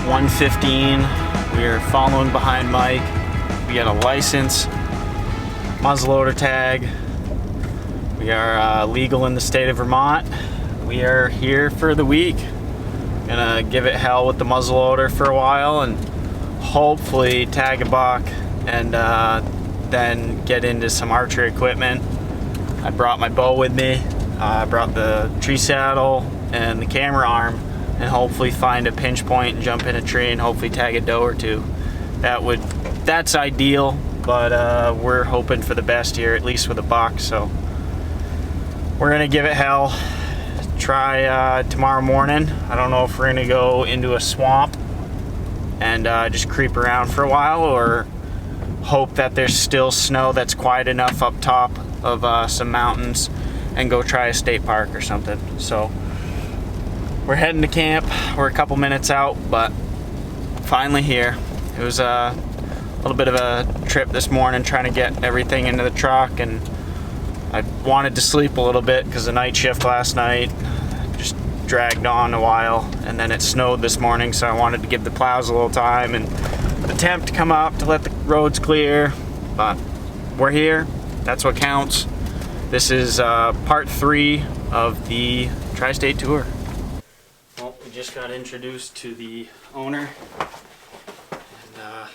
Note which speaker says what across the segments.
Speaker 1: 1:15. We are following behind Mike. We got a license, muzzleloader tag. We are legal in the state of Vermont. We are here for the week. Gonna give it hell with the muzzleloader for a while and hopefully tag a buck and then get into some archery equipment. I brought my bow with me. I brought the tree saddle and the camera arm, and hopefully find a pinch point and jump in a tree and hopefully tag a doe or two. That's ideal, but we're hoping for the best here, at least with a buck. So we're gonna give it hell. Try tomorrow morning. I don't know if we're gonna go into a swamp and just creep around for a while, or hope that there's still snow that's quiet enough up top of some mountains and go try a state park or something. So we're heading to camp. We're a couple minutes out, but finally here. It was a little bit of a trip this morning trying to get everything into the truck, and I wanted to sleep a little bit because the night shift last night just dragged on a while, and then it snowed this morning, so I wanted to give the plows a little time and the temp to come up to let the roads clear. But we're here. That's what counts. This is part 3 of the Tri-State Tour. Well, we just got introduced to the owner, and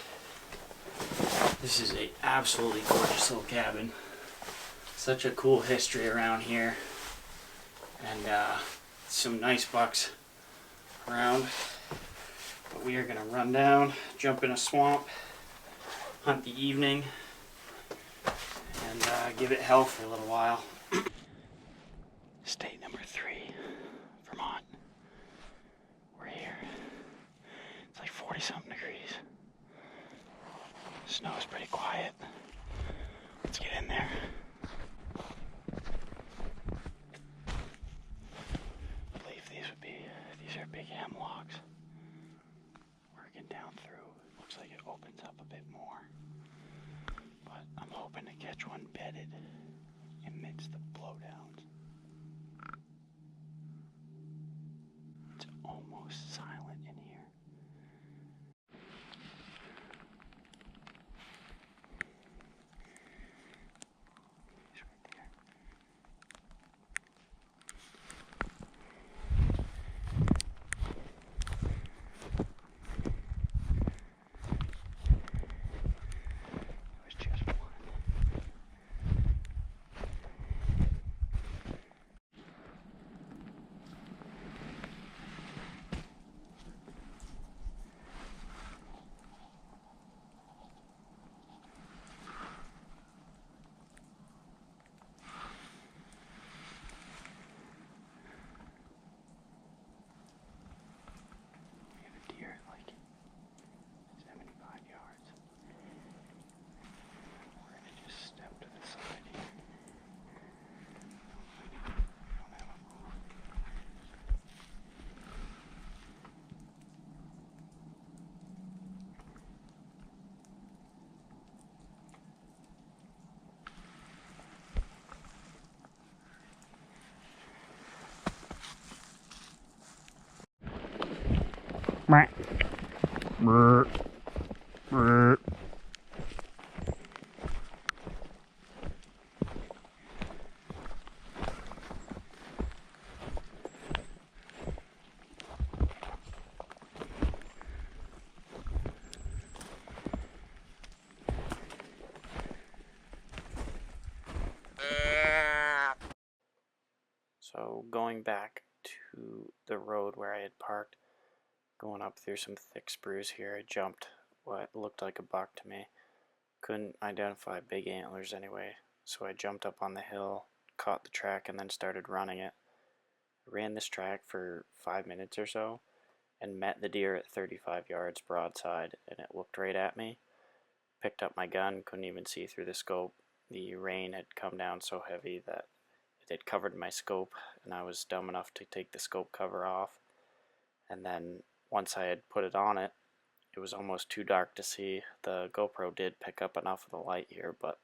Speaker 1: this is a absolutely gorgeous little cabin. Such a cool history around here, and some nice bucks around. But we are gonna run down, jump in a swamp, hunt the evening, and give it hell for a little while. State number 3, Vermont. We're here. It's like 40-something degrees. Snow is pretty quiet. Let's get in there. I believe these are big hemlocks. Working down through. Looks like it opens up a bit more. But I'm hoping to catch one bedded amidst the blowdowns. It's almost silent in here. He's right there. It was just one. We have a deer at like 75 yards. We're gonna just step to the side here. Don't have a move. So going back to the road where I had parked, going up through some thick spruce here, I jumped what looked like a buck to me. Couldn't identify big antlers anyway, so I jumped up on the hill, caught the track, and then started running it. I ran this track for 5 minutes or so, and met the deer at 35 yards broadside, and it looked right at me. Picked up my gun, couldn't even see through the scope. The rain had come down so heavy that it had covered my scope, and I was dumb enough to take the scope cover off. And then once I had put it on it, it was almost too dark to see. The GoPro did pick up enough of the light here, but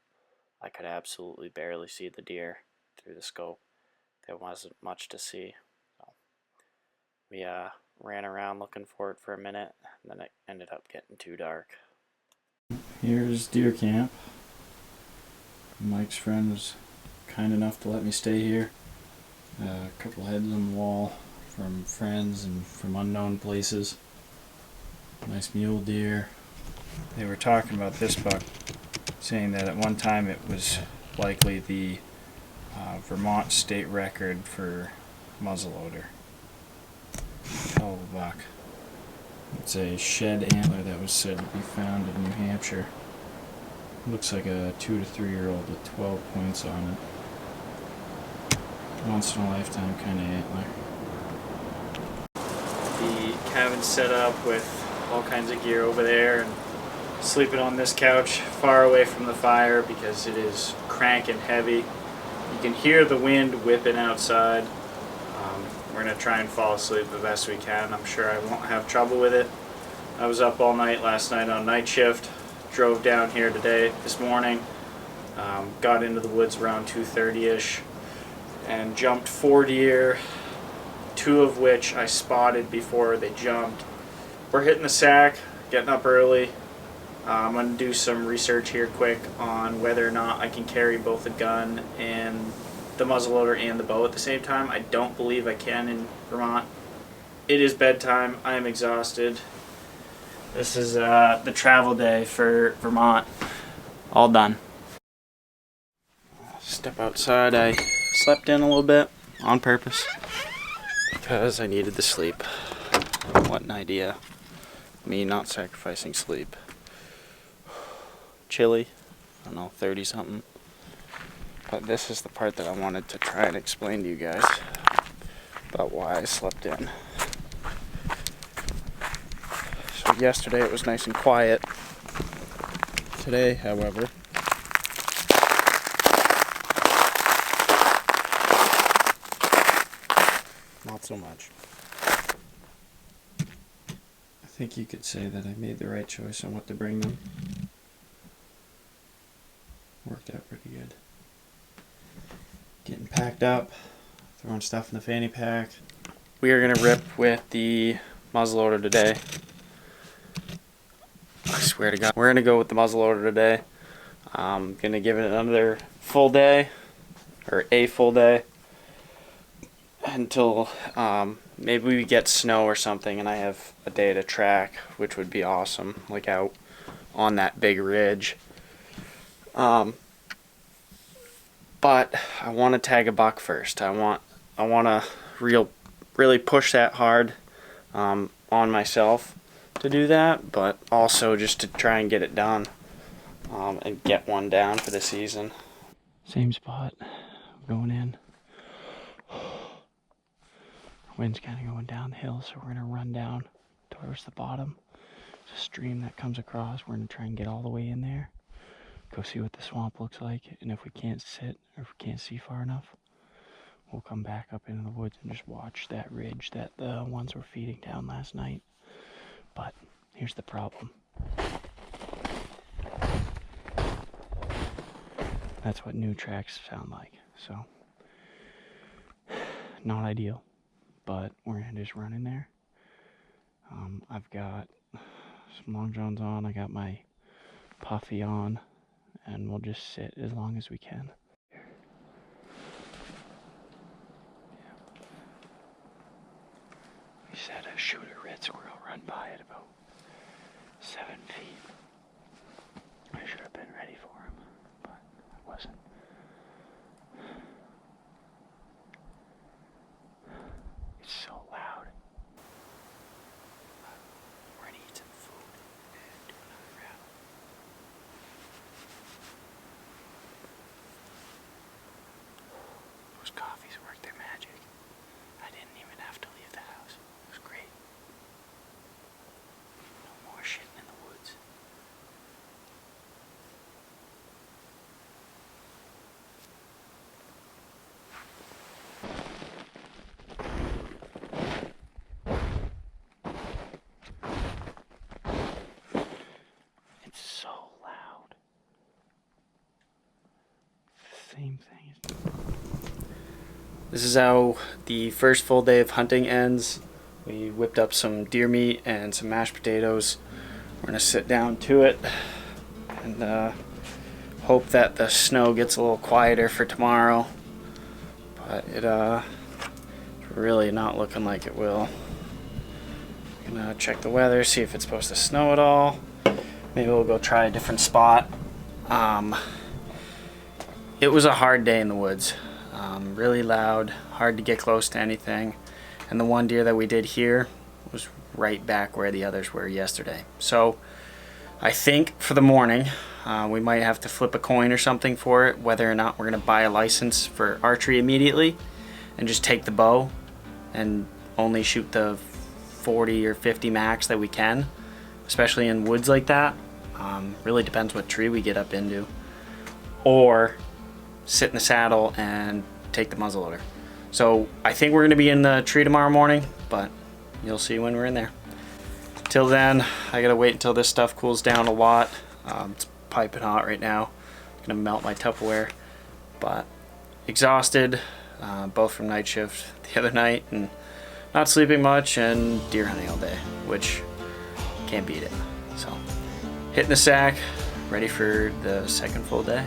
Speaker 1: I could absolutely barely see the deer through the scope. There wasn't much to see. So we ran around looking for it for a minute, and then it ended up getting too dark.
Speaker 2: Here's deer camp. Mike's friend was kind enough to let me stay here. A couple heads on the wall from friends and from unknown places. Nice mule deer. They were talking about this buck, saying that at one time it was likely the Vermont state record for muzzleloader. Hell of a buck. It's a shed antler that was said to be found in New Hampshire. Looks like a 2 to 3 year old with 12 points on it. Once in a lifetime kind of antler. The cabin's set up with all kinds of gear over there, and sleeping on this couch far away from the fire because it is cranking heavy. You can hear the wind whipping outside. We're going to try and fall asleep the best we can. I'm sure I won't have trouble with it. I was up all night last night on night shift. Drove down here this morning. Got into the woods around 2:30ish and jumped 4 deer, 2 of which I spotted before they jumped. We're hitting the sack, getting up early. I'm going to do some research here quick on whether or not I can carry both the gun and the muzzleloader and the bow at the same time. I don't believe I can in Vermont. It is bedtime. I am exhausted. This is the travel day for Vermont. All done. Step outside. I slept in a little bit on purpose because I needed the sleep. What an idea. Me not sacrificing sleep. Chilly. I don't know, 30 something. But this is the part that I wanted to try and explain to you guys about why I slept in. So yesterday it was nice and quiet. Today, however, not so much. I think you could say that I made the right choice on what to bring them. Worked out pretty good. Getting packed up, throwing stuff in the fanny pack. We are going to rip with the muzzleloader today. I swear to God. We're going to go with the muzzleloader today. I'm going to give it another full day, or a full day, until maybe we get snow or something and I have a day to track, which would be awesome, like out on that big ridge. But I want to tag a buck first. I want to really push that hard on myself to do that, but also just to try and get it done and get one down for the season. Same spot, going in. Wind's kind of going down the hill, so we're going to run down towards the bottom. There's a stream that comes across. We're going to try and get all the way in there. Go see what the swamp looks like, and if we can't sit or if we can't see far enough, we'll come back up into the woods and just watch that ridge that the ones were feeding down last night. But here's the problem. That's what new tracks sound like, so not ideal, but we're gonna just run in there. I've got some long johns on, I got my puffy on, and we'll just sit as long as we can. We said a shooter red squirrel run by at about 7 feet. I should have been ready for him, but I wasn't. It's so loud. We're gonna eat some food and do another round. Those coffees work their magic. I didn't even have to leave the house. It was great. No more shitting in the woods. It's so loud. Same thing. This is how the first full day of hunting ends.
Speaker 1: We whipped up some deer meat and some mashed potatoes. We're gonna sit down to it and hope that the snow gets a little quieter for tomorrow. But it's really not looking like it will. Gonna check the weather, see if it's supposed to snow at all. Maybe we'll go try a different spot. It was a hard day in the woods. Really loud, hard to get close to anything. And the one deer that we did here was right back where the others were yesterday. So I think for the morning, we might have to flip a coin or something for it, whether or not we're gonna buy a license for archery immediately and just take the bow and only shoot the 40 or 50 max that we can, especially in woods like that. Really depends what tree we get up into. Or sit in the saddle and take the muzzleloader. So I think we're gonna be in the tree tomorrow morning, but you'll see when we're in there. Till then, I gotta wait until this stuff cools down a lot. It's piping hot right now. I'm gonna melt my Tupperware, but exhausted, both from night shift the other night and not sleeping much and deer hunting all day, which can't beat it. So hitting the sack, ready for the second full day.